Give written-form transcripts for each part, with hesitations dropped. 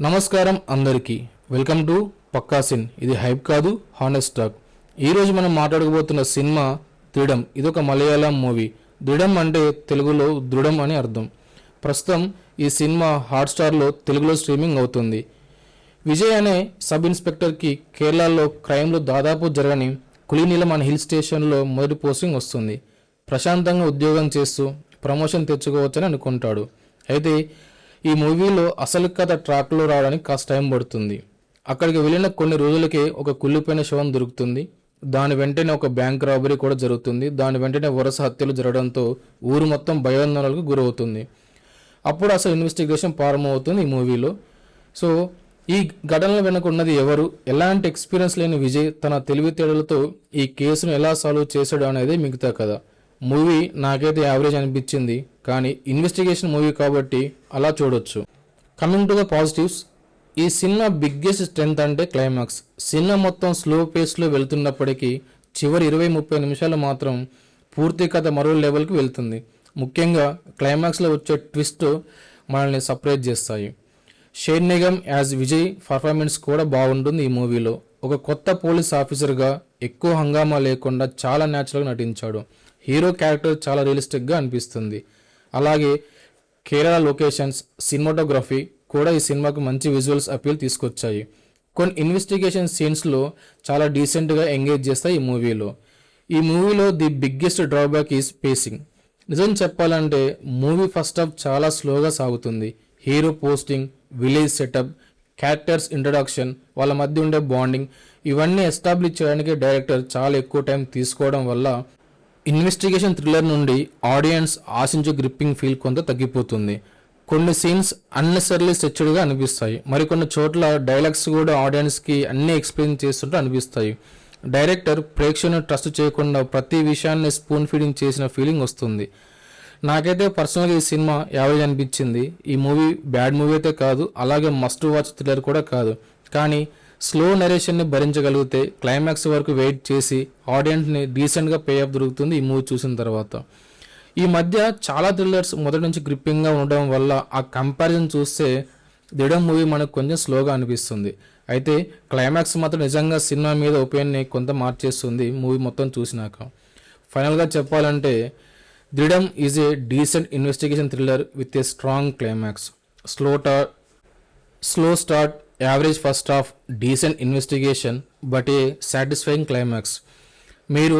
నమస్కారం అందరికీ welcome to Pakka sin. ఇది హైప్ కాదు, హానెస్ట్ టాక్. ఈరోజు మనం మాట్లాడకపోతున్న సినిమా దృఢం. ఇదొక మలయాళం మూవీ. దృఢం అంటే తెలుగులో దృఢం అని అర్థం. ప్రస్తుతం ఈ సినిమా హాట్స్టార్లో తెలుగులో స్ట్రీమింగ్ అవుతుంది. విజయ్ అనే సబ్ ఇన్స్పెక్టర్కి కేరళలో క్రైమ్లు దాదాపు జరగని కులినీలం అనే హిల్ స్టేషన్లో మొదటి పోస్టింగ్ వస్తుంది. ప్రశాంతంగా ఉద్యోగం చేస్తూ ప్రమోషన్ తెచ్చుకోవచ్చని అనుకుంటాడు. అయితే ఈ మూవీలో అసలు కథ ట్రాక్లో రావడానికి కాస్త టైం పడుతుంది. అక్కడికి వెళ్ళిన కొన్ని రోజులకే ఒక కుళ్ళిపోయిన శవం దొరుకుతుంది. దాని వెంటనే ఒక బ్యాంక్ రాబరీ కూడా జరుగుతుంది. దాని వెంటనే వరుస హత్యలు జరగడంతో ఊరు మొత్తం భయాందోళనలకు గురవుతుంది. అప్పుడు అసలు ఇన్వెస్టిగేషన్ ప్రారంభమవుతుంది ఈ మూవీలో. సో ఈ ఘటనల వెనుక ఉన్నది ఎవరు, ఎలాంటి ఎక్స్పీరియన్స్ లేని విజయ్ తన తెలివితేటలతో ఈ కేసును ఎలా సాల్వ్ చేశాడు అనేది మిగతా కథ. మూవీ నాకైతే యావరేజ్ అనిపించింది, కానీ ఇన్వెస్టిగేషన్ మూవీ కాబట్టి అలా చూడొచ్చు. కమింగ్ టు ద పాజిటివ్స్, ఈ సినిమా బిగ్గెస్ట్ స్ట్రెంగ్త్ అంటే క్లైమాక్స్. సినిమా మొత్తం స్లో పేస్లో వెళ్తున్నప్పటికీ చివరి 20-30 నిమిషాలు మాత్రం పూర్తి కథ మరో లెవెల్కి వెళ్తుంది. ముఖ్యంగా క్లైమాక్స్లో వచ్చే ట్విస్ట్ మనల్ని సర్ప్రైజ్ చేస్తాయి. షేన్ నిగమ్ యాజ్ విజయ్ పర్ఫార్మెన్స్ కూడా బాగుంటుంది ఈ మూవీలో. ఒక కొత్త పోలీస్ ఆఫీసర్గా ఎక్కువ హంగామా లేకుండా చాలా న్యాచురల్గా నటించాడు. హీరో క్యారెక్టర్ చాలా రియలిస్టిక్గా అనిపిస్తుంది. అలాగే కేరళ లొకేషన్స్, సినిమాటోగ్రఫీ కూడా ఈ సినిమాకు మంచి విజువల్స్ అపీల్ తీసుకొచ్చాయి. కొన్ని ఇన్వెస్టిగేషన్ సీన్స్లో చాలా డీసెంట్గా ఎంగేజ్ చేస్తాయి ఈ మూవీలో. ఈ మూవీలో the biggest drawback is facing. నిజం చెప్పాలంటే మూవీ ఫస్ట్ హాఫ్ చాలా స్లోగా సాగుతుంది. Hero posting, village setup, characters introduction, వాళ్ళ మధ్య ఉండే బాండింగ్, ఇవన్నీ ఎస్టాబ్లిష్ చేయడానికి డైరెక్టర్ చాలా ఎక్కువ టైం తీసుకోవడం వల్ల ఇన్వెస్టిగేషన్ థ్రిల్లర్ నుండి ఆడియన్స్ ఆశించే గ్రిప్పింగ్ ఫీల్ కొంత తగ్గిపోతుంది. కొన్ని సీన్స్ అన్నెసర్లీ స్ట్రెచ్డ్గా అనిపిస్తాయి. మరికొన్ని చోట్ల డైలాగ్స్ కూడా ఆడియన్స్కి అన్నీ ఎక్స్ప్లెయిన్ చేస్తుంటే అనిపిస్తాయి. డైరెక్టర్ ప్రేక్షకులను ట్రస్ట్ చేయకుండా ప్రతి విషయాన్ని స్పూన్ ఫీడింగ్ చేసిన ఫీలింగ్ వస్తుంది. నాకైతే పర్సనల్గా ఈ సినిమా యావరేజ్ అనిపించింది. ఈ మూవీ బ్యాడ్ మూవీ అయితే కాదు, అలాగే మస్ట్ వాచ్ థ్రిల్లర్ కూడా కాదు. కానీ స్లో నరేషన్ని భరించగలిగితే క్లైమాక్స్ వరకు వెయిట్ చేసి ఆడియన్స్ని డీసెంట్గా పే ఆఫ్ దొరుకుతుంది ఈ మూవీ చూసిన తర్వాత. ఈ మధ్య చాలా థ్రిల్లర్స్ మొదటి నుంచి గ్రిప్పింగ్గా ఉండడం వల్ల ఆ కంపారిజన్ చూస్తే దృఢం మూవీ మనకు కొంచెం స్లోగా అనిపిస్తుంది. అయితే క్లైమాక్స్ మాత్రం నిజంగా సినిమా మీద ఒపీనియన్ని కొంత మార్చేస్తుంది మూవీ మొత్తం చూసినాక. ఫైనల్గా చెప్పాలంటే దృఢం is a decent investigation thriller with a strong climax. Slow start, average first half, decent investigation but a satisfying climax. మీరు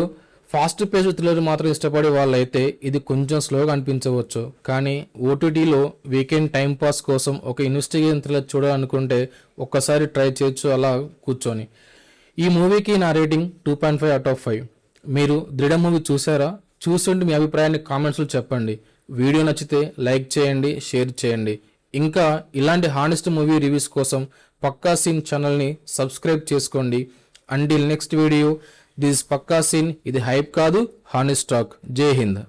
ఫాస్ట్ పేజ్ థ్రిల్లర్ మాత్రం ఇష్టపడే వాళ్ళైతే ఇది కొంచెం స్లోగా అనిపించవచ్చు. కానీ ఓటీటీలో వీకెండ్ టైం పాస్ కోసం ఒక ఇన్వెస్టిగేషన్ థ్రిల్లర్ చూడాలనుకుంటే ఒక్కసారి ట్రై చేయొచ్చు అలా కూర్చొని. ఈ మూవీకి నా రేటింగ్ 2.5/5. మీరు దృఢ మూవీ చూసారా? చూస్తుంటే మీ అభిప్రాయాన్ని కామెంట్స్లో చెప్పండి. వీడియో నచ్చితే లైక్ చేయండి, షేర్ చేయండి. ఇంకా ఇలాంటి హానెస్ట్ మూవీ రివ్యూస్ కోసం పక్కా సీన్ ఛానల్ని సబ్స్క్రైబ్ చేసుకోండి. అంటిల్ నెక్స్ట్ వీడియో, దిస్ పక్కా సీన్. ఇది హైప్ కాదు, హానెస్ట్ టాక్. జై హింద్.